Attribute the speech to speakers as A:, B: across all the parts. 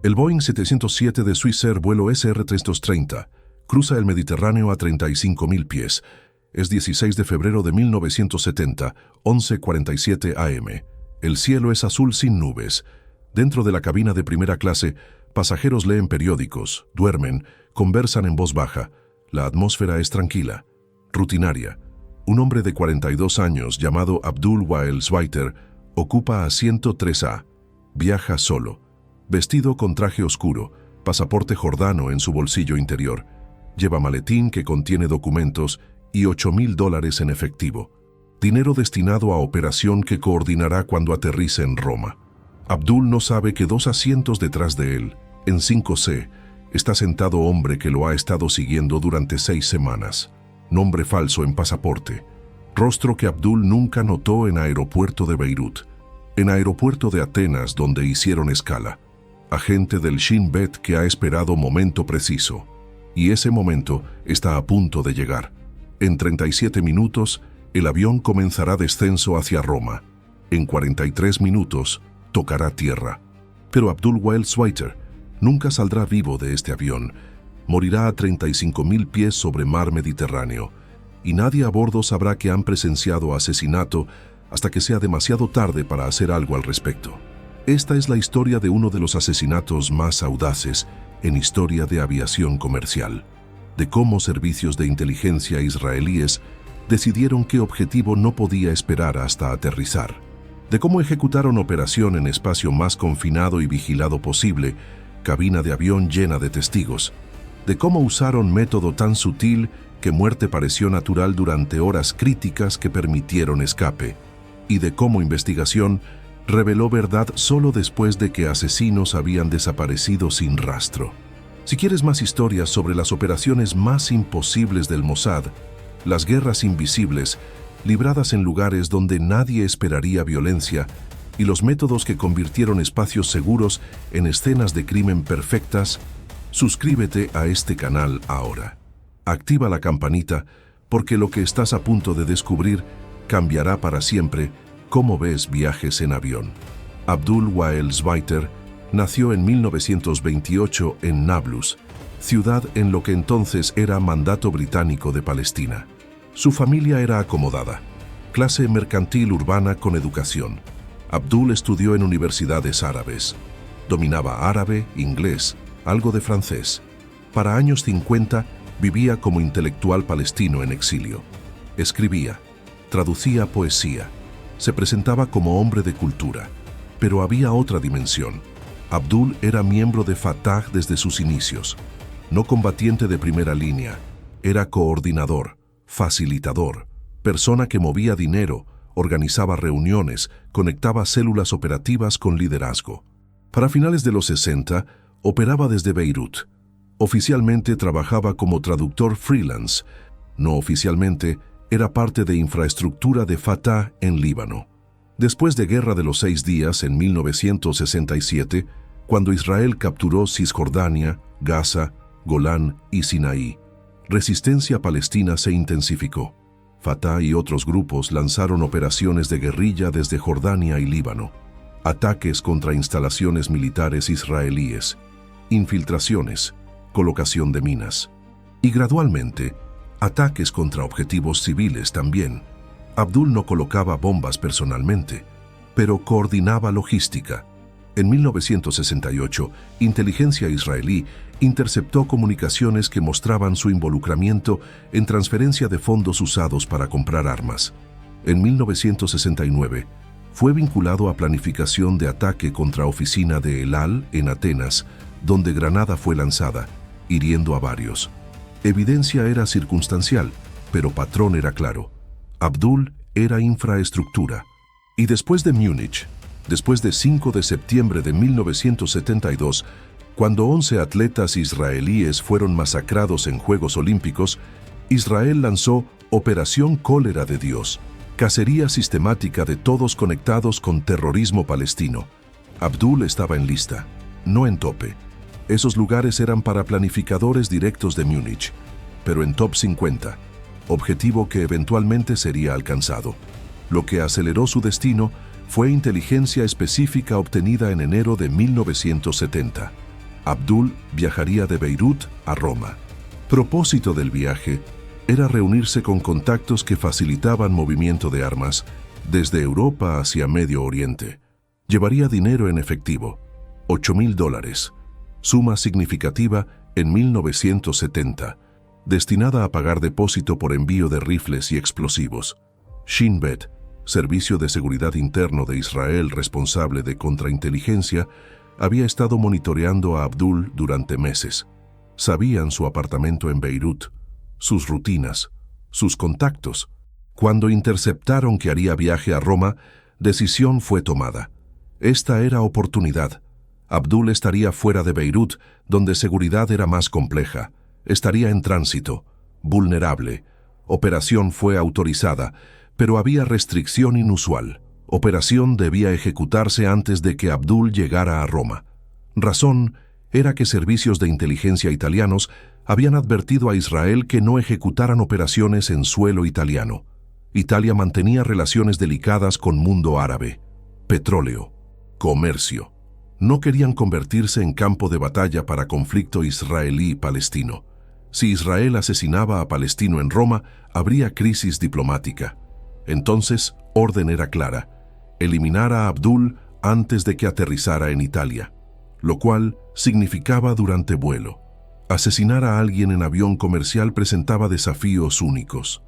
A: El Boeing 707 de Swissair vuelo SR-330 cruza el Mediterráneo a 35.000 pies. Es 16 de febrero de 1970, 11:47 am. El cielo es azul sin nubes. Dentro de la cabina de primera clase, pasajeros leen periódicos, duermen, conversan en voz baja. La atmósfera es tranquila, rutinaria. Un hombre de 42 años llamado Abdul Wael Zweiter ocupa asiento 3A. Viaja solo. Vestido con traje oscuro, pasaporte jordano en su bolsillo interior. Lleva maletín que contiene documentos y $8.000 en efectivo. Dinero destinado a operación que coordinará cuando aterrice en Roma. Abdul no sabe que 2 asientos detrás de él, en 5C, está sentado hombre que lo ha estado siguiendo durante 6 semanas. Nombre falso en pasaporte. Rostro que Abdul nunca notó en aeropuerto de Beirut. En aeropuerto de Atenas, donde hicieron escala. Agente del Shin Bet que ha esperado momento preciso. Y ese momento está a punto de llegar. En 37 minutos, el avión comenzará descenso hacia Roma. En 43 minutos, tocará tierra. Pero Abdul Wael Zweiter nunca saldrá vivo de este avión. Morirá a 35.000 pies sobre mar Mediterráneo. Y nadie a bordo sabrá que han presenciado asesinato hasta que sea demasiado tarde para hacer algo al respecto. Esta es la historia de uno de los asesinatos más audaces en historia de aviación comercial, de cómo servicios de inteligencia israelíes decidieron qué objetivo no podía esperar hasta aterrizar, de cómo ejecutaron operación en espacio más confinado y vigilado posible, cabina de avión llena de testigos, de cómo usaron método tan sutil que muerte pareció natural durante horas críticas que permitieron escape, y de cómo investigación reveló verdad solo después de que asesinos habían desaparecido sin rastro. Si quieres más historias sobre las operaciones más imposibles del Mossad, las guerras invisibles, libradas en lugares donde nadie esperaría violencia, y los métodos que convirtieron espacios seguros en escenas de crimen perfectas, suscríbete a este canal ahora. Activa la campanita, porque lo que estás a punto de descubrir cambiará para siempre cómo ves viajes en avión. Abdul Wael Zweiter nació en 1928 en Nablus, ciudad en lo que entonces era mandato británico de Palestina. Su familia era acomodada, clase mercantil urbana con educación. Abdul estudió en universidades árabes. Dominaba árabe, inglés, algo de francés. Para años 50 vivía como intelectual palestino en exilio. Escribía, traducía poesía. Se presentaba como hombre de cultura. Pero había otra dimensión. Abdul era miembro de Fatah desde sus inicios. No combatiente de primera línea, era coordinador, facilitador, persona que movía dinero, organizaba reuniones, conectaba células operativas con liderazgo. Para finales de los 60, operaba desde Beirut. Oficialmente trabajaba como traductor freelance. No oficialmente, era parte de infraestructura de Fatah en Líbano. Después de Guerra de los 6 días en 1967, cuando Israel capturó Cisjordania, Gaza, Golán y Sinaí, resistencia palestina se intensificó. Fatah y otros grupos lanzaron operaciones de guerrilla desde Jordania y Líbano, ataques contra instalaciones militares israelíes, infiltraciones, colocación de minas y gradualmente ataques contra objetivos civiles también. Abdul no colocaba bombas personalmente, pero coordinaba logística. En 1968, inteligencia israelí interceptó comunicaciones que mostraban su involucramiento en transferencia de fondos usados para comprar armas. En 1969, fue vinculado a planificación de ataque contra oficina de El Al en Atenas, donde granada fue lanzada, hiriendo a varios. Evidencia era circunstancial, pero patrón era claro. Abdul era infraestructura. Y después de Múnich, después de 5 de septiembre de 1972, cuando 11 atletas israelíes fueron masacrados en Juegos Olímpicos, Israel lanzó Operación Cólera de Dios, cacería sistemática de todos conectados con terrorismo palestino. Abdul estaba en lista, no en tope. Esos lugares eran para planificadores directos de Múnich, pero en top 50, objetivo que eventualmente sería alcanzado. Lo que aceleró su destino fue inteligencia específica obtenida en enero de 1970. Abdul viajaría de Beirut a Roma. Propósito del viaje era reunirse con contactos que facilitaban movimiento de armas desde Europa hacia Medio Oriente. Llevaría dinero en efectivo, $8,000, suma significativa en 1970, destinada a pagar depósito por envío de rifles y explosivos. Shin Bet, Servicio de Seguridad Interno de Israel responsable de contrainteligencia, había estado monitoreando a Abdul durante meses. Sabían su apartamento en Beirut, sus rutinas, sus contactos. Cuando interceptaron que haría viaje a Roma, decisión fue tomada. Esta era oportunidad. Abdul estaría fuera de Beirut, donde seguridad era más compleja. Estaría en tránsito, vulnerable. Operación fue autorizada, pero había restricción inusual. Operación debía ejecutarse antes de que Abdul llegara a Roma. Razón era que servicios de inteligencia italianos habían advertido a Israel que no ejecutaran operaciones en suelo italiano. Italia mantenía relaciones delicadas con mundo árabe. Petróleo, comercio. No querían convertirse en campo de batalla para conflicto israelí-palestino. Si Israel asesinaba a palestino en Roma, habría crisis diplomática. Entonces, orden era clara: eliminar a Abdul antes de que aterrizara en Italia, lo cual significaba durante vuelo. Asesinar a alguien en avión comercial presentaba desafíos únicos.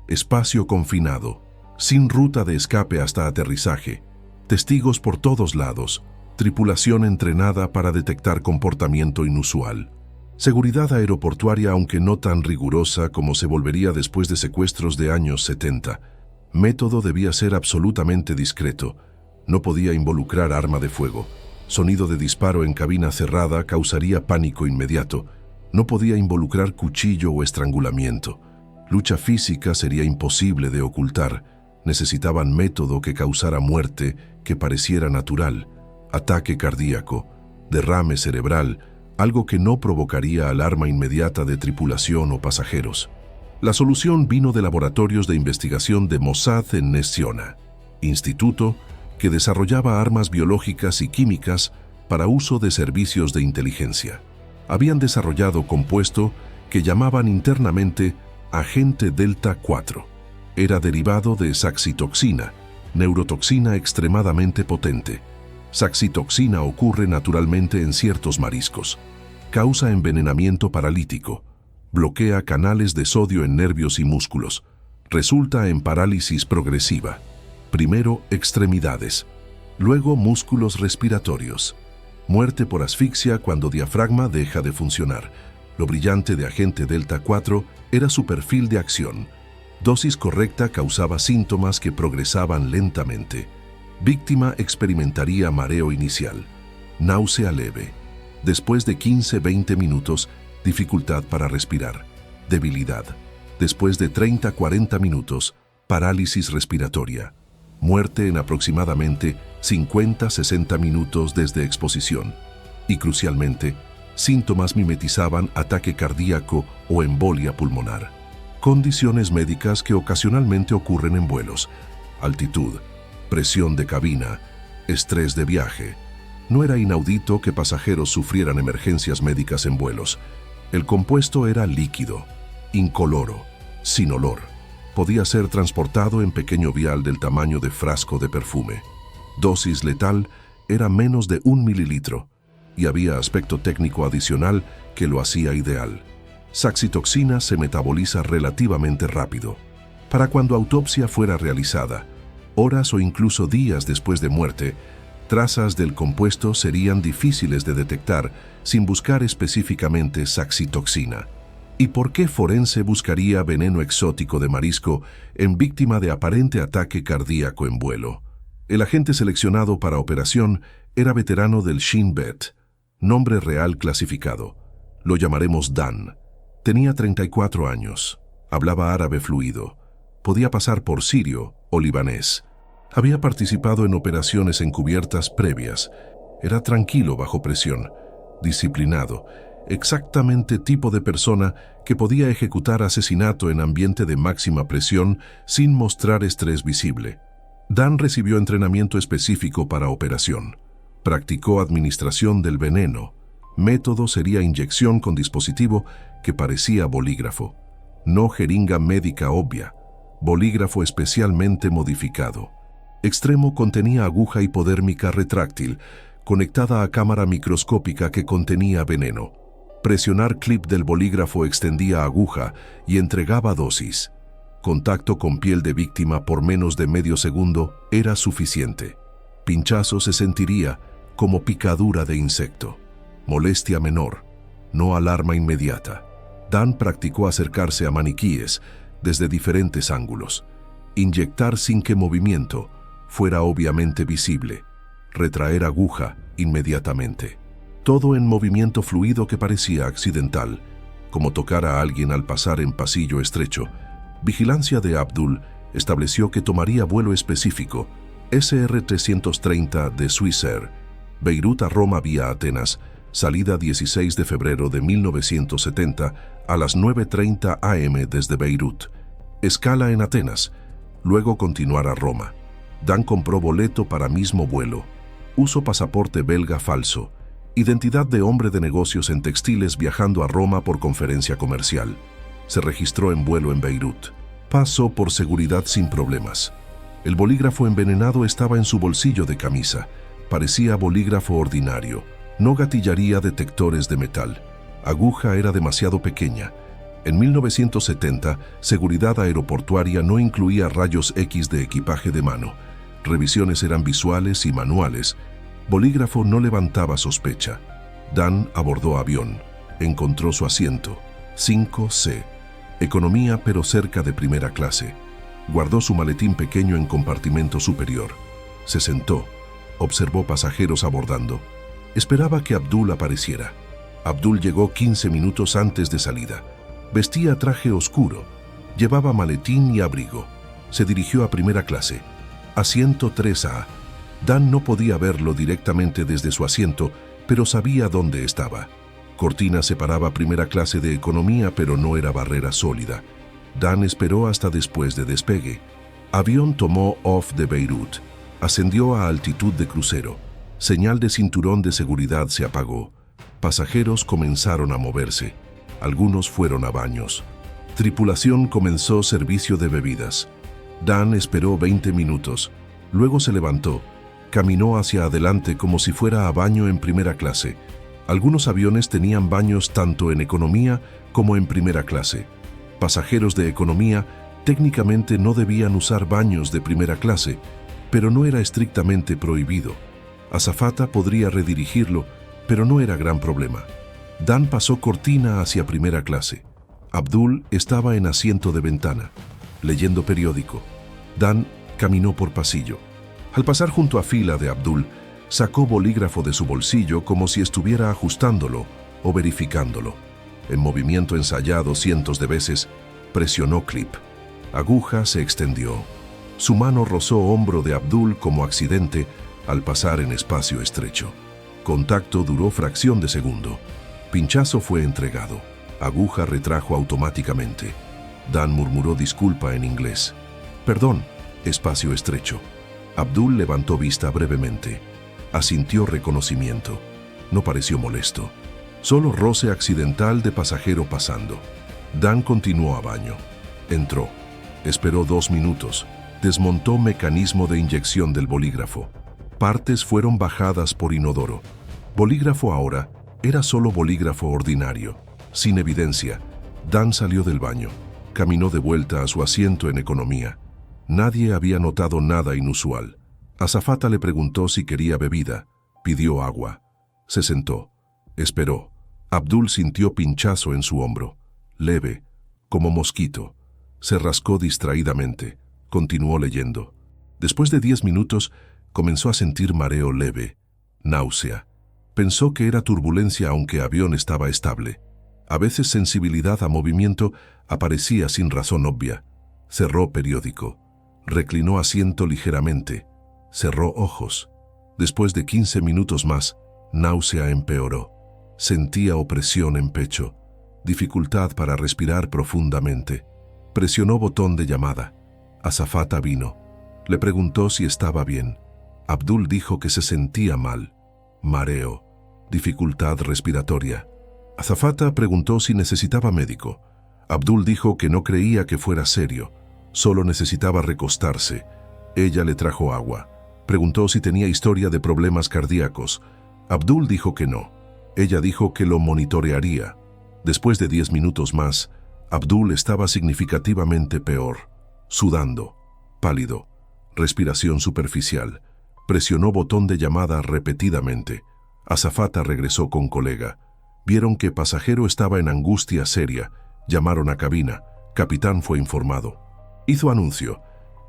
A: Espacio confinado, sin ruta de escape hasta aterrizaje, testigos por todos lados, tripulación entrenada para detectar comportamiento inusual. Seguridad aeroportuaria, aunque no tan rigurosa como se volvería después de secuestros de años 70. Método debía ser absolutamente discreto. No podía involucrar arma de fuego. Sonido de disparo en cabina cerrada causaría pánico inmediato. No podía involucrar cuchillo o estrangulamiento. Lucha física sería imposible de ocultar. Necesitaban método que causara muerte, que pareciera natural. Ataque cardíaco, derrame cerebral, algo que no provocaría alarma inmediata de tripulación o pasajeros. La solución vino de laboratorios de investigación de Mossad en Ness Ziona, instituto que desarrollaba armas biológicas y químicas para uso de servicios de inteligencia. Habían desarrollado compuesto que llamaban internamente agente delta 4. Era derivado de saxitoxina, neurotoxina extremadamente potente. Saxitoxina ocurre naturalmente en ciertos mariscos. Causa envenenamiento paralítico. Bloquea canales de sodio en nervios y músculos. Resulta en parálisis progresiva. Primero extremidades, luego músculos respiratorios. Muerte por asfixia cuando diafragma deja de funcionar. Lo brillante de agente delta 4 era su perfil de acción. Dosis correcta causaba síntomas que progresaban lentamente. Víctima experimentaría mareo inicial, náusea leve. Después de 15-20 minutos, dificultad para respirar, debilidad. Después de 30-40 minutos, parálisis respiratoria. Muerte en aproximadamente 50-60 minutos desde exposición. Y crucialmente, síntomas mimetizaban ataque cardíaco o embolia pulmonar. Condiciones médicas que ocasionalmente ocurren en vuelos. Altitud, presión de cabina, estrés de viaje. No era inaudito que pasajeros sufrieran emergencias médicas en vuelos. El compuesto era líquido, incoloro, sin olor. Podía ser transportado en pequeño vial del tamaño de frasco de perfume. Dosis letal era menos de 1 mililitro y había aspecto técnico adicional que lo hacía ideal. Saxitoxina se metaboliza relativamente rápido. Para cuando autopsia fuera realizada, horas o incluso días después de muerte, trazas del compuesto serían difíciles de detectar sin buscar específicamente saxitoxina. ¿Y por qué forense buscaría veneno exótico de marisco en víctima de aparente ataque cardíaco en vuelo? El agente seleccionado para operación era veterano del Shin Bet, nombre real clasificado. Lo llamaremos Dan. Tenía 34 años, hablaba árabe fluido, podía pasar por sirio o libanés. Había participado en operaciones encubiertas previas. Era tranquilo bajo presión, disciplinado, exactamente tipo de persona que podía ejecutar asesinato en ambiente de máxima presión sin mostrar estrés visible. Dan recibió entrenamiento específico para operación. Practicó administración del veneno, Método sería inyección con dispositivo que parecía bolígrafo. No jeringa médica obvia. Bolígrafo especialmente modificado. Extremo contenía aguja hipodérmica retráctil, conectada a cámara microscópica que contenía veneno. Presionar clip del bolígrafo extendía aguja y entregaba dosis. Contacto con piel de víctima por menos de medio segundo era suficiente. Pinchazo se sentiría como picadura de insecto. Molestia menor, no alarma inmediata. Dan practicó acercarse a maniquíes desde diferentes ángulos. Inyectar sin que movimiento fuera obviamente visible. Retraer aguja inmediatamente. Todo en movimiento fluido que parecía accidental, como tocar a alguien al pasar en pasillo estrecho. Vigilancia de Abdul estableció que tomaría vuelo específico, SR-330 de Swissair, Beirut a Roma vía Atenas, salida 16 de febrero de 1970 a las 9:30 am desde Beirut. Escala en Atenas, luego continuar a Roma. Dan compró boleto para mismo vuelo. Uso pasaporte belga falso. Identidad de hombre de negocios en textiles viajando a Roma por conferencia comercial. Se registró en vuelo en Beirut. Pasó por seguridad sin problemas. El bolígrafo envenenado estaba en su bolsillo de camisa. Parecía bolígrafo ordinario. No gatillaría detectores de metal. Aguja era demasiado pequeña. En 1970, seguridad aeroportuaria no incluía rayos X de equipaje de mano. Revisiones eran visuales y manuales. Bolígrafo no levantaba sospecha. Dan abordó avión. Encontró su asiento. 5C. Economía pero cerca de primera clase. Guardó su maletín pequeño en compartimento superior. Se sentó. Observó pasajeros abordando. Esperaba que Abdul apareciera. Abdul llegó 15 minutos antes de salida. Vestía traje oscuro. Llevaba maletín y abrigo. Se dirigió a primera clase. Asiento 3A. Dan no podía verlo directamente desde su asiento, pero sabía dónde estaba. Cortina separaba primera clase de economía, pero no era barrera sólida. Dan esperó hasta después de despegue. Avión tomó off de Beirut. Ascendió a altitud de crucero. Señal de cinturón de seguridad se apagó. Pasajeros comenzaron a moverse. Algunos fueron a baños. Tripulación comenzó servicio de bebidas. Dan esperó 20 minutos. Luego se levantó. Caminó hacia adelante como si fuera a baño en primera clase. Algunos aviones tenían baños tanto en economía como en primera clase. Pasajeros de economía técnicamente no debían usar baños de primera clase, pero no era estrictamente prohibido. Azafata podría redirigirlo, pero no era gran problema. Dan pasó cortina hacia primera clase. Abdul estaba en asiento de ventana, leyendo periódico. Dan caminó por pasillo. Al pasar junto a fila de Abdul, sacó bolígrafo de su bolsillo como si estuviera ajustándolo o verificándolo. En movimiento ensayado cientos de veces, presionó clip. Aguja se extendió. Su mano rozó hombro de Abdul como accidente al pasar en espacio estrecho. Contacto duró fracción de segundo. Pinchazo fue entregado. Aguja retrajo automáticamente. Dan murmuró disculpa en inglés. Perdón, espacio estrecho. Abdul levantó vista brevemente. Asintió reconocimiento. No pareció molesto. Solo roce accidental de pasajero pasando. Dan continuó a baño. Entró. Esperó 2 minutos. Desmontó mecanismo de inyección del bolígrafo. Partes fueron bajadas por inodoro. Bolígrafo ahora era solo bolígrafo ordinario. Sin evidencia, Dan salió del baño. Caminó de vuelta a su asiento en economía. Nadie había notado nada inusual. Azafata le preguntó si quería bebida. Pidió agua. Se sentó. Esperó. Abdul sintió pinchazo en su hombro. Leve, como mosquito. Se rascó distraídamente. Continuó leyendo. Después de 10 minutos, comenzó a sentir mareo leve. Náusea. Pensó que era turbulencia aunque avión estaba estable. A veces sensibilidad a movimiento aparecía sin razón obvia. Cerró periódico. Reclinó asiento ligeramente. Cerró ojos. Después de 15 minutos más, náusea empeoró. Sentía opresión en pecho. Dificultad para respirar profundamente. Presionó botón de llamada. Azafata vino. Le preguntó si estaba bien. Abdul dijo que se sentía mal. Mareo. dificultad respiratoria. Azafata preguntó si necesitaba médico. Abdul dijo que no creía que fuera serio, solo necesitaba recostarse. Ella le trajo agua. Preguntó si tenía historia de problemas cardíacos. Abdul dijo que no. Ella dijo que lo monitorearía. Después de 10 minutos más, Abdul estaba significativamente peor, sudando, pálido, respiración superficial. Presionó botón de llamada repetidamente. Azafata regresó con colega. Vieron que pasajero estaba en angustia seria. Llamaron a cabina. Capitán fue informado. Hizo anuncio.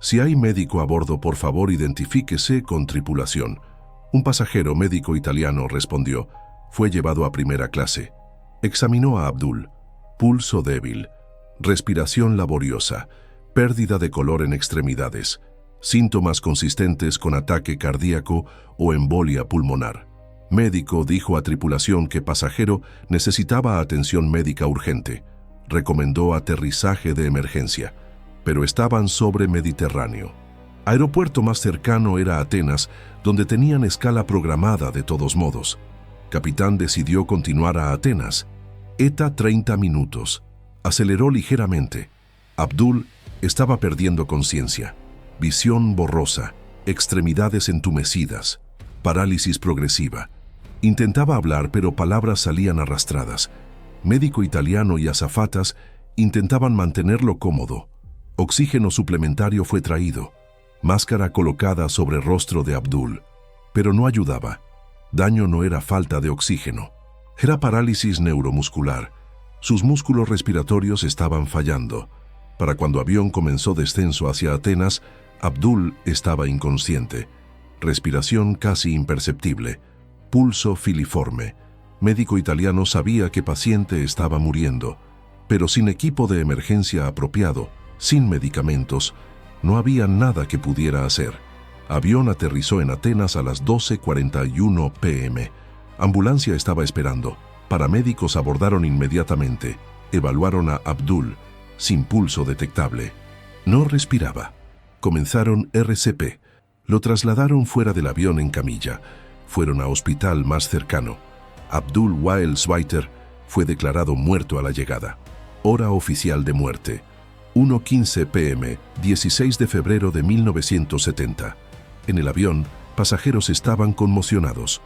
A: Si hay médico a bordo, por favor identifíquese con tripulación. Un pasajero médico italiano respondió. Fue llevado a primera clase. Examinó a Abdul. Pulso débil, respiración laboriosa, pérdida de color en extremidades, síntomas consistentes con ataque cardíaco o embolia pulmonar. Médico dijo a tripulación que pasajero necesitaba atención médica urgente. Recomendó aterrizaje de emergencia, pero estaban sobre Mediterráneo. Aeropuerto más cercano era Atenas, donde tenían escala programada de todos modos. Capitán decidió continuar a Atenas. ETA 30 minutos. Aceleró ligeramente. Abdul estaba perdiendo conciencia. Visión borrosa, extremidades entumecidas, parálisis progresiva. Intentaba hablar, pero palabras salían arrastradas. Médico italiano y azafatas intentaban mantenerlo cómodo. Oxígeno suplementario fue traído. Máscara colocada sobre el rostro de Abdul. Pero no ayudaba. Daño no era falta de oxígeno. Era parálisis neuromuscular. Sus músculos respiratorios estaban fallando. Para cuando avión comenzó descenso hacia Atenas, Abdul estaba inconsciente. Respiración casi imperceptible. Pulso filiforme. Médico italiano sabía que paciente estaba muriendo, pero sin equipo de emergencia apropiado, sin medicamentos, no había nada que pudiera hacer. Avión aterrizó en Atenas a las 12:41 p.m. Ambulancia estaba esperando. Paramédicos abordaron inmediatamente. Evaluaron a Abdul, sin pulso detectable. No respiraba. Comenzaron RCP. Lo trasladaron fuera del avión en camilla. Fueron a hospital más cercano. Abdul Wael Zweiter fue declarado muerto a la llegada. Hora oficial de muerte. 1:15 p.m., 16 de febrero de 1970. En el avión, pasajeros estaban conmocionados.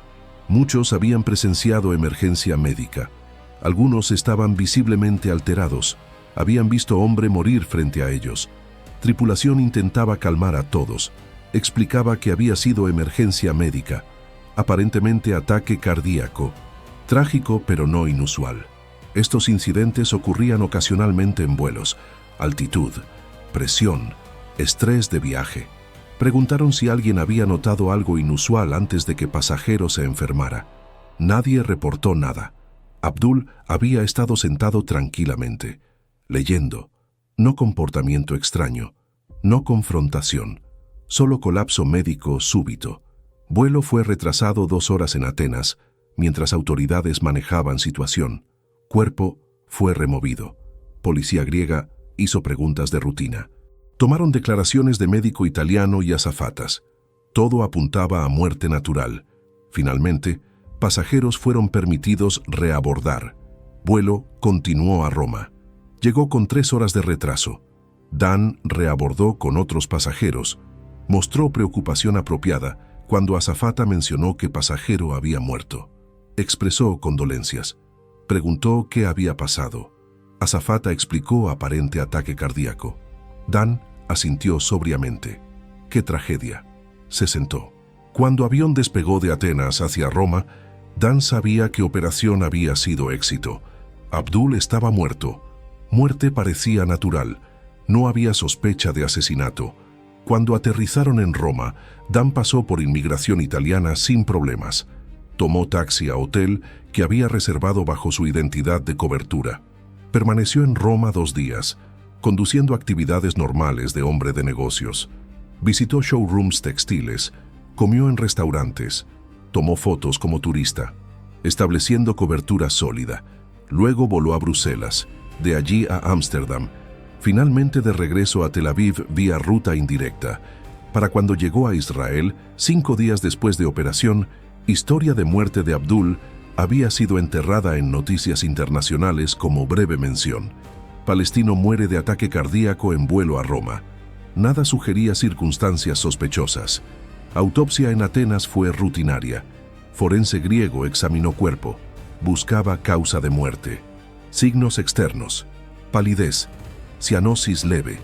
A: Muchos habían presenciado emergencia médica. Algunos estaban visiblemente alterados. Habían visto hombre morir frente a ellos. Tripulación intentaba calmar a todos. Explicaba que había sido emergencia médica. Aparentemente ataque cardíaco. Trágico, pero no inusual. Estos incidentes ocurrían ocasionalmente en vuelos. Altitud, presión, estrés de viaje. Preguntaron si alguien había notado algo inusual antes de que pasajero se enfermara. Nadie reportó nada. Abdul había estado sentado tranquilamente, leyendo. No comportamiento extraño, no confrontación, solo colapso médico súbito. Vuelo fue retrasado 2 horas en Atenas, mientras autoridades manejaban situación. Cuerpo fue removido. Policía griega hizo preguntas de rutina. Tomaron declaraciones de médico italiano y azafatas. Todo apuntaba a muerte natural. Finalmente, pasajeros fueron permitidos reabordar. Vuelo continuó a Roma. Llegó con 3 horas de retraso. Dan reabordó con otros pasajeros. Mostró preocupación apropiada cuando azafata mencionó que pasajero había muerto. Expresó condolencias. Preguntó qué había pasado. Azafata explicó aparente ataque cardíaco. Dan asintió sobriamente. ¡Qué tragedia! Se sentó. Cuando avión despegó de Atenas hacia Roma, Dan sabía que operación había sido éxito. Abdul estaba muerto. Muerte parecía natural. No había sospecha de asesinato. Cuando aterrizaron en Roma, Dan pasó por inmigración italiana sin problemas. Tomó taxi a hotel que había reservado bajo su identidad de cobertura. Permaneció en Roma 2 días, conduciendo actividades normales de hombre de negocios. Visitó showrooms textiles, comió en restaurantes, tomó fotos como turista, estableciendo cobertura sólida. Luego voló a Bruselas, de allí a Ámsterdam, finalmente de regreso a Tel Aviv vía ruta indirecta. Para cuando llegó a Israel, 5 días después de operación, historia de muerte de Abdul había sido enterrada en noticias internacionales como breve mención. Palestino muere de ataque cardíaco en vuelo a Roma. Nada sugería circunstancias sospechosas. Autopsia en Atenas fue rutinaria. Forense griego examinó cuerpo. Buscaba causa de muerte. Signos externos: palidez, cianosis leve,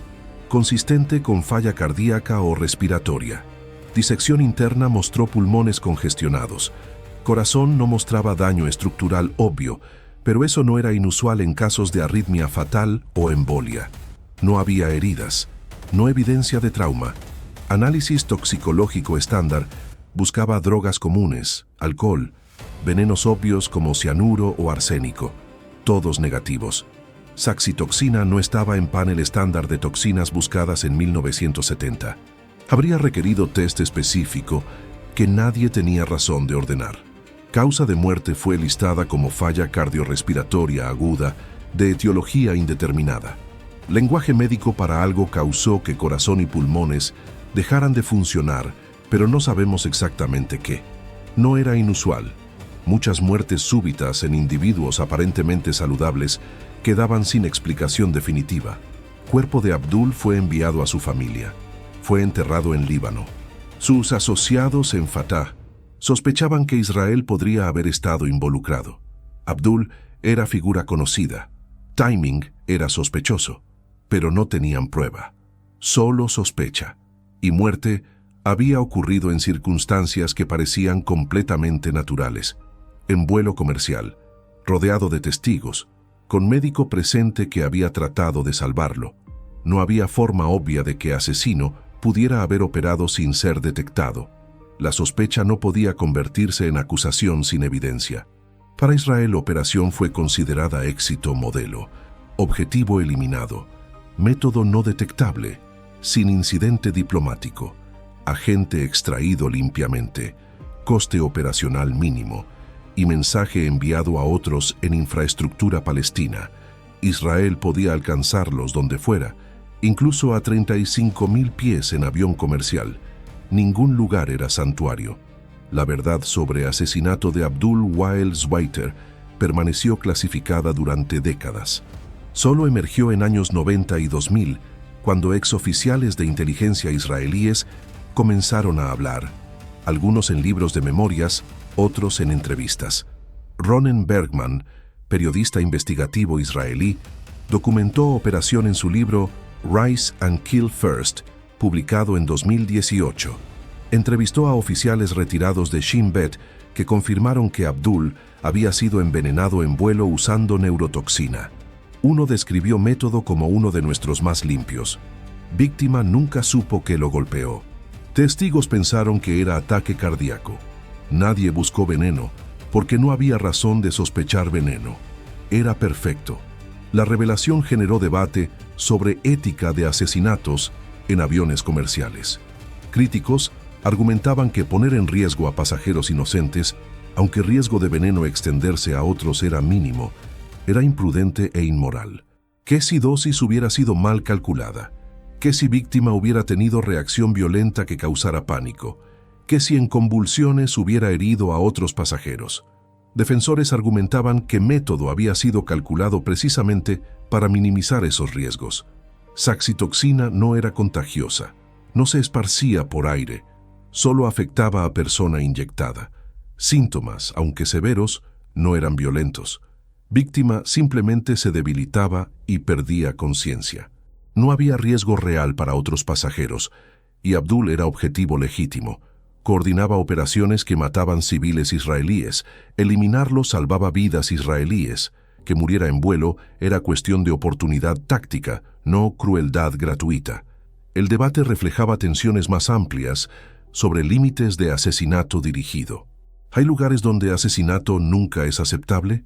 A: consistente con falla cardíaca o respiratoria. Disección interna mostró pulmones congestionados. Corazón no mostraba daño estructural obvio, pero eso no era inusual en casos de arritmia fatal o embolia. No había heridas, no evidencia de trauma. Análisis toxicológico estándar buscaba drogas comunes, alcohol, venenos obvios como cianuro o arsénico, todos negativos. Saxitoxina no estaba en panel estándar de toxinas buscadas en 1970. Habría requerido test específico que nadie tenía razón de ordenar. Causa de muerte fue listada como falla cardiorrespiratoria aguda de etiología indeterminada. Lenguaje médico para algo causó que corazón y pulmones dejaran de funcionar, pero no sabemos exactamente qué. No era inusual. Muchas muertes súbitas en individuos aparentemente saludables quedaban sin explicación definitiva. Cuerpo de Abdul fue enviado a su familia. Fue enterrado en Líbano. Sus asociados en Fatah sospechaban que Israel podría haber estado involucrado. Abdul era figura conocida. Timing era sospechoso, pero no tenían prueba. Solo sospecha. Y muerte había ocurrido en circunstancias que parecían completamente naturales. En vuelo comercial, rodeado de testigos, con médico presente que había tratado de salvarlo. No había forma obvia de que asesino pudiera haber operado sin ser detectado. La sospecha no podía convertirse en acusación sin evidencia. Para Israel, la operación fue considerada éxito modelo, objetivo eliminado, método no detectable, sin incidente diplomático, agente extraído limpiamente, coste operacional mínimo y mensaje enviado a otros en infraestructura palestina. Israel podía alcanzarlos donde fuera, incluso a 35.000 pies en avión comercial. Ningún lugar era santuario. La verdad sobre asesinato de Abdul Wael Zweiter permaneció clasificada durante décadas. Solo emergió en años 90 y 2000, cuando exoficiales de inteligencia israelíes comenzaron a hablar, algunos en libros de memorias, otros en entrevistas. Ronen Bergman, periodista investigativo israelí, documentó operación en su libro Rise and Kill First, publicado en 2018. Entrevistó a oficiales retirados de Shin Bet que confirmaron que Abdul había sido envenenado en vuelo usando neurotoxina. Uno describió método como uno de nuestros más limpios. Víctima nunca supo que lo golpeó. Testigos pensaron que era ataque cardíaco. Nadie buscó veneno, porque no había razón de sospechar veneno. Era perfecto. La revelación generó debate sobre ética de asesinatos en aviones comerciales. Críticos argumentaban que poner en riesgo a pasajeros inocentes, aunque el riesgo de veneno extenderse a otros era mínimo, era imprudente e inmoral. ¿Qué si dosis hubiera sido mal calculada? ¿Qué si víctima hubiera tenido reacción violenta que causara pánico? ¿Qué si en convulsiones hubiera herido a otros pasajeros? Defensores argumentaban que método había sido calculado precisamente para minimizar esos riesgos. Saxitoxina no era contagiosa, no se esparcía por aire, solo afectaba a persona inyectada. Síntomas, aunque severos, no eran violentos. Víctima simplemente se debilitaba y perdía conciencia. No había riesgo real para otros pasajeros, y Abdul era objetivo legítimo. Coordinaba operaciones que mataban civiles israelíes, eliminarlos salvaba vidas israelíes. Que muriera en vuelo era cuestión de oportunidad táctica, no crueldad gratuita. El debate reflejaba tensiones más amplias sobre límites de asesinato dirigido. ¿Hay lugares donde asesinato nunca es aceptable?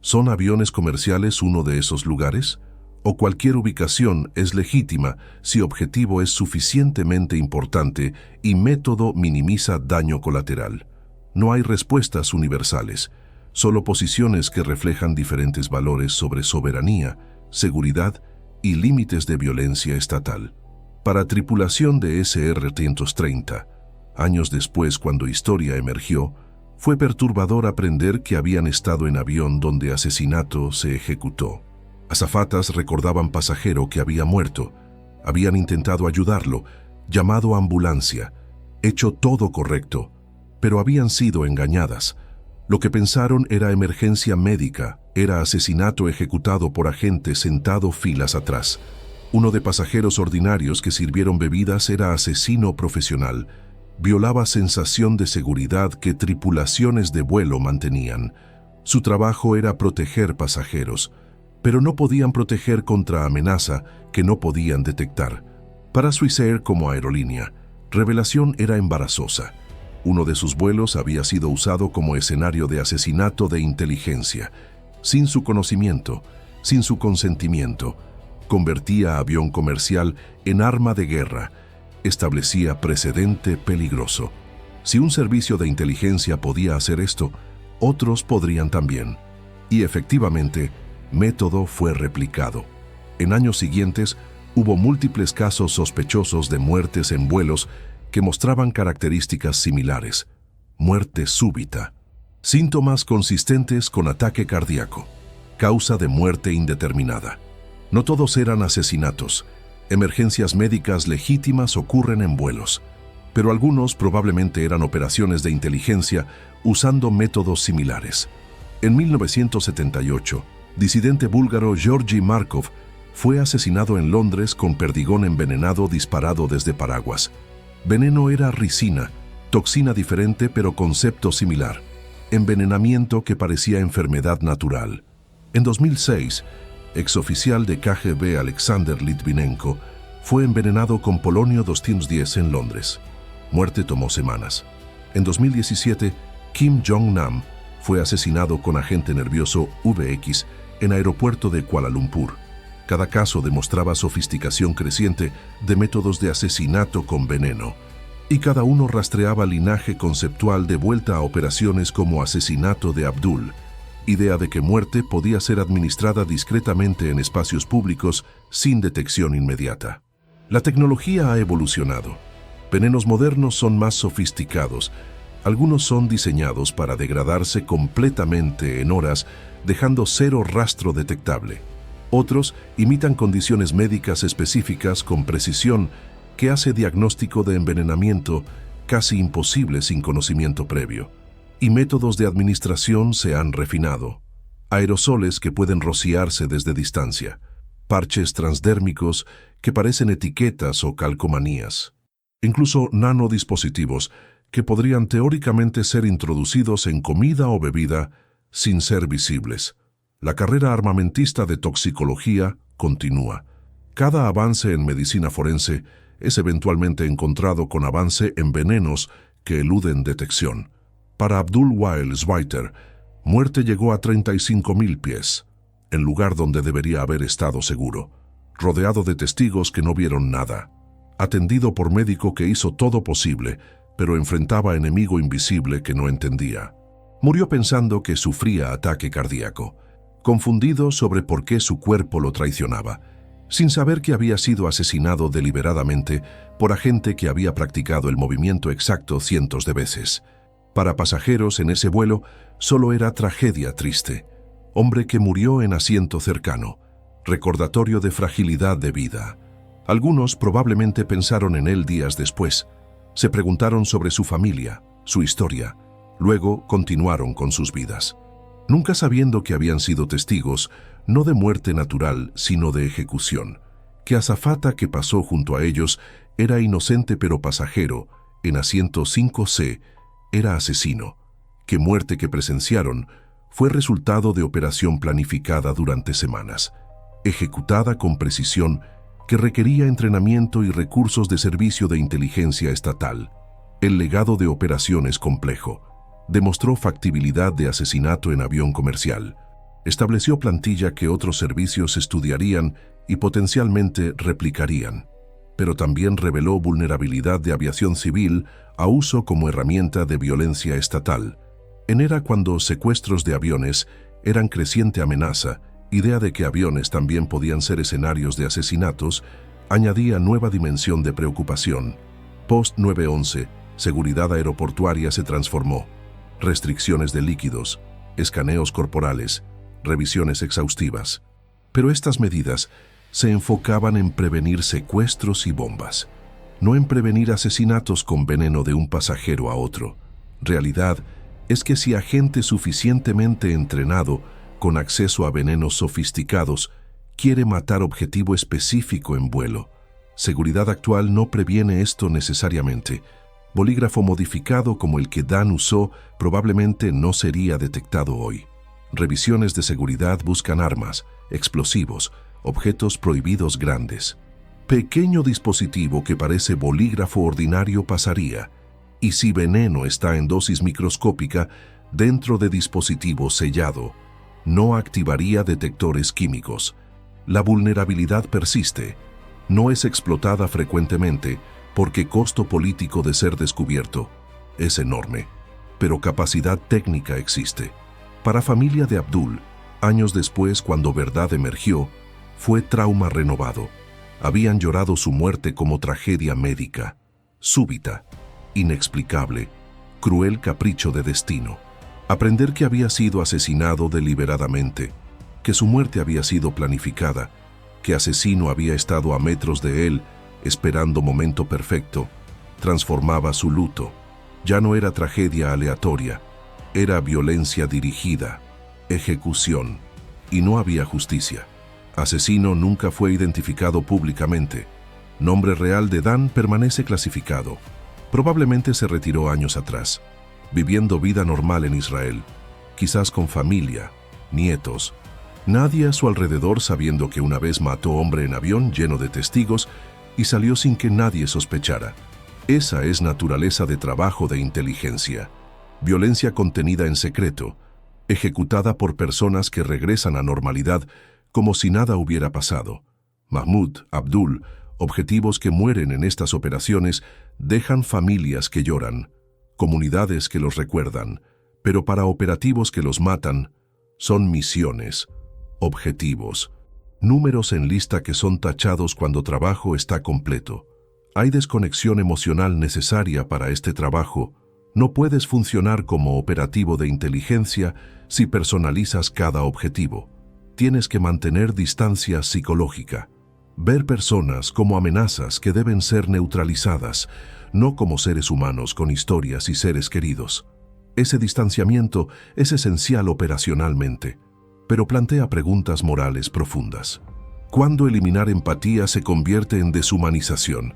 A: ¿Son aviones comerciales uno de esos lugares? ¿O cualquier ubicación es legítima si objetivo es suficientemente importante y método minimiza daño colateral? No hay respuestas universales, solo posiciones que reflejan diferentes valores sobre soberanía, seguridad y límites de violencia estatal. Para tripulación de SR-330, años después cuando Historia emergió, Fue perturbador aprender que habían estado en avión donde asesinato se ejecutó. Azafatas recordaban pasajero que había muerto, habían intentado ayudarlo, llamado a ambulancia, hecho todo correcto, pero habían sido engañadas. Lo que pensaron era emergencia médica, era asesinato ejecutado por agentes sentado filas atrás. Uno de pasajeros ordinarios que sirvieron bebidas era asesino profesional. Violaba sensación de seguridad que tripulaciones de vuelo mantenían. Su trabajo era proteger pasajeros, pero no podían proteger contra amenaza que no podían detectar. Para Swissair como aerolínea, revelación era embarazosa. Uno de sus vuelos había sido usado como escenario de asesinato de inteligencia. Sin su conocimiento, sin su consentimiento, convertía a avión comercial en arma de guerra. Establecía precedente peligroso. Si un servicio de inteligencia podía hacer esto, otros podrían también. Y efectivamente, método fue replicado. En años siguientes, hubo múltiples casos sospechosos de muertes en vuelos que mostraban características similares. Muerte súbita. Síntomas consistentes con ataque cardíaco. Causa de muerte indeterminada. No todos eran asesinatos. Emergencias médicas legítimas ocurren en vuelos, pero algunos probablemente eran operaciones de inteligencia usando métodos similares. En 1978, disidente búlgaro Georgi Markov fue asesinado en Londres con perdigón envenenado disparado desde paraguas. Veneno era ricina, toxina diferente pero concepto similar. Envenenamiento que parecía enfermedad natural. En 2006, exoficial de KGB Alexander Litvinenko fue envenenado con polonio 210 en Londres. Muerte tomó semanas. En 2017, Kim Jong-nam fue asesinado con agente nervioso VX en aeropuerto de Kuala Lumpur. Cada caso demostraba sofisticación creciente de métodos de asesinato con veneno, y cada uno rastreaba linaje conceptual de vuelta a operaciones como asesinato de Abdul, idea de que muerte podía ser administrada discretamente en espacios públicos sin detección inmediata. La tecnología ha evolucionado. Venenos modernos son más sofisticados. Algunos son diseñados para degradarse completamente en horas, dejando cero rastro detectable. Otros imitan condiciones médicas específicas con precisión que hace diagnóstico de envenenamiento casi imposible sin conocimiento previo. Y métodos de administración se han refinado. Aerosoles que pueden rociarse desde distancia. Parches transdérmicos que parecen etiquetas o calcomanías. Incluso nanodispositivos que podrían teóricamente ser introducidos en comida o bebida sin ser visibles. La carrera armamentista de toxicología continúa. Cada avance en medicina forense es eventualmente encontrado con avance en venenos que eluden detección. Para Abdul Wael Zweiter, muerte llegó a 35.000 pies, en lugar donde debería haber estado seguro, rodeado de testigos que no vieron nada, atendido por médico que hizo todo posible, pero enfrentaba enemigo invisible que no entendía. Murió pensando que sufría ataque cardíaco, confundido sobre por qué su cuerpo lo traicionaba, sin saber que había sido asesinado deliberadamente por agente que había practicado el movimiento exacto cientos de veces. Para pasajeros en ese vuelo, solo era tragedia triste. Hombre que murió en asiento cercano, recordatorio de fragilidad de vida. Algunos probablemente pensaron en él días después. Se preguntaron sobre su familia, su historia. Luego continuaron con sus vidas. Nunca sabiendo que habían sido testigos, no de muerte natural, sino de ejecución. Que azafata que pasó junto a ellos era inocente pero pasajero, en asiento 5C, era asesino. Que muerte que presenciaron fue resultado de operación planificada durante semanas, ejecutada con precisión que requería entrenamiento y recursos de servicio de inteligencia estatal. El legado de operaciones complejo. Demostró factibilidad de asesinato en avión comercial. Estableció plantilla que otros servicios estudiarían y potencialmente replicarían. Pero también reveló vulnerabilidad de aviación civil a uso como herramienta de violencia estatal. En era cuando secuestros de aviones eran creciente amenaza, idea de que aviones también podían ser escenarios de asesinatos, añadía nueva dimensión de preocupación. Post 9/11, seguridad aeroportuaria se transformó. restricciones de líquidos, escaneos corporales, revisiones exhaustivas. Pero estas medidas se enfocaban en prevenir secuestros y bombas, no en prevenir asesinatos con veneno de un pasajero a otro. Realidad es que si agente suficientemente entrenado, con acceso a venenos sofisticados, quiere matar objetivo específico en vuelo, seguridad actual no previene esto necesariamente. Bolígrafo modificado como el que Dan usó probablemente no sería detectado hoy. Revisiones de seguridad buscan armas, explosivos, objetos prohibidos grandes. Pequeño dispositivo que parece bolígrafo ordinario pasaría, y si veneno está en dosis microscópica dentro de dispositivo sellado, no activaría detectores químicos. La vulnerabilidad persiste, no es explotada frecuentemente porque costo político de ser descubierto es enorme, pero capacidad técnica existe. Para familia de Abdul, años después cuando verdad emergió, fue trauma renovado. Habían llorado su muerte como tragedia médica, súbita, inexplicable, cruel capricho de destino. Aprender que había sido asesinado deliberadamente, que su muerte había sido planificada, que asesino había estado a metros de él, esperando momento perfecto, transformaba su luto. Ya no era tragedia aleatoria, era violencia dirigida, ejecución, y no había justicia. Asesino nunca fue identificado públicamente. Nombre real de Dan permanece clasificado. Probablemente se retiró años atrás, viviendo vida normal en Israel, quizás con familia, nietos. Nadie a su alrededor sabiendo que una vez mató hombre en avión lleno de testigos y salió sin que nadie sospechara. Esa es naturaleza de trabajo de inteligencia. Violencia contenida en secreto, ejecutada por personas que regresan a normalidad como si nada hubiera pasado. Mahmoud, Abdul, objetivos que mueren en estas operaciones dejan familias que lloran, comunidades que los recuerdan, pero para operativos que los matan, son misiones, objetivos, números en lista que son tachados cuando trabajo está completo. Hay desconexión emocional necesaria para este trabajo. No puedes funcionar como operativo de inteligencia si personalizas cada objetivo. Tienes que mantener distancia psicológica. Ver personas como amenazas que deben ser neutralizadas, no como seres humanos con historias y seres queridos. Ese distanciamiento es esencial operacionalmente, pero plantea preguntas morales profundas. ¿Cuándo eliminar empatía se convierte en deshumanización?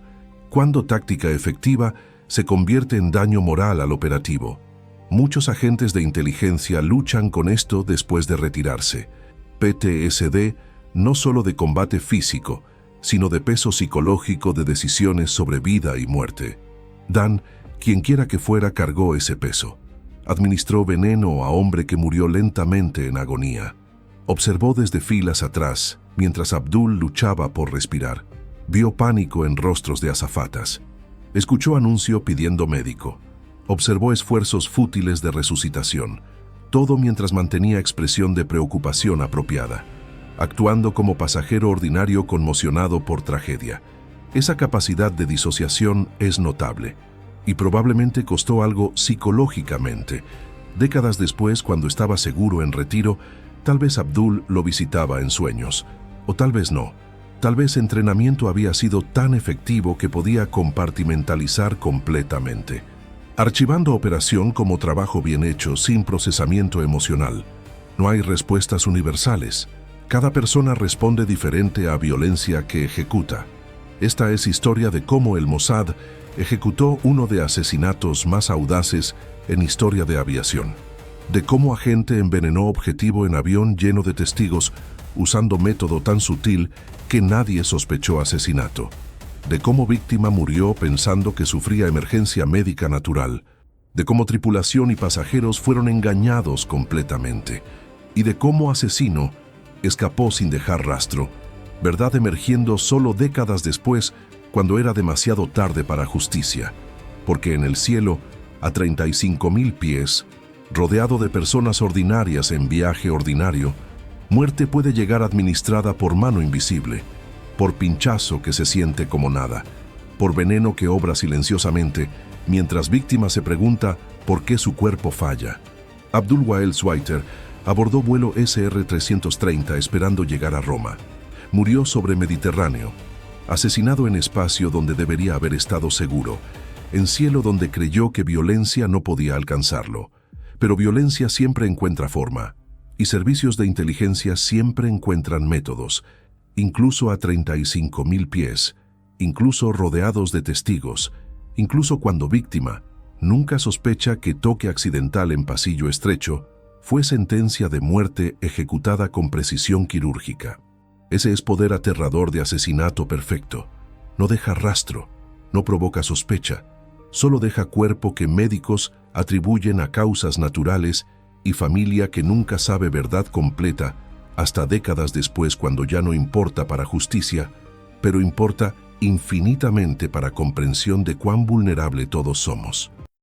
A: ¿Cuándo táctica efectiva se convierte en daño moral al operativo? Muchos agentes de inteligencia luchan con esto después de retirarse. PTSD no solo de combate físico, sino de peso psicológico de decisiones sobre vida y muerte. Dan, quienquiera que fuera, cargó ese peso. Administró veneno a hombre que murió lentamente en agonía. Observó desde filas atrás, mientras Abdul luchaba por respirar. Vio pánico en rostros de azafatas. Escuchó anuncio pidiendo médico. Observó esfuerzos fútiles de resucitación. Todo mientras mantenía expresión de preocupación apropiada, actuando como pasajero ordinario conmocionado por tragedia. Esa capacidad de disociación es notable, y probablemente costó algo psicológicamente. Décadas después, cuando estaba seguro en retiro, tal vez Abdul lo visitaba en sueños, o tal vez no. Tal vez entrenamiento había sido tan efectivo que podía compartimentalizar completamente, archivando operación como trabajo bien hecho sin procesamiento emocional. No hay respuestas universales. Cada persona responde diferente a violencia que ejecuta. Esta es historia de cómo el Mossad ejecutó uno de asesinatos más audaces en historia de aviación. De cómo agente envenenó objetivo en avión lleno de testigos usando método tan sutil que nadie sospechó asesinato. De cómo víctima murió pensando que sufría emergencia médica natural. De cómo tripulación y pasajeros fueron engañados completamente. Y de cómo asesino escapó sin dejar rastro, verdad emergiendo solo décadas después, cuando era demasiado tarde para justicia. Porque en el cielo, a 35.000 pies, rodeado de personas ordinarias en viaje ordinario, muerte puede llegar administrada por mano invisible, por pinchazo que se siente como nada, por veneno que obra silenciosamente, mientras víctima se pregunta ¿Por qué su cuerpo falla? Abdul Wael Swaiter abordó vuelo SR-330 esperando llegar a Roma. Murió sobre Mediterráneo, asesinado en espacio donde debería haber estado seguro, en cielo donde creyó que violencia no podía alcanzarlo. Pero violencia siempre encuentra forma, y servicios de inteligencia siempre encuentran métodos, incluso a 35.000 pies, incluso rodeados de testigos, incluso cuando víctima nunca sospecha que toque accidental en pasillo estrecho fue sentencia de muerte ejecutada con precisión quirúrgica. Ese es poder aterrador de asesinato perfecto. No deja rastro, no provoca sospecha, solo deja cuerpo que médicos atribuyen a causas naturales y familia que nunca sabe verdad completa hasta décadas después, cuando ya no importa para justicia, pero importa infinitamente para comprensión de cuán vulnerable todos somos.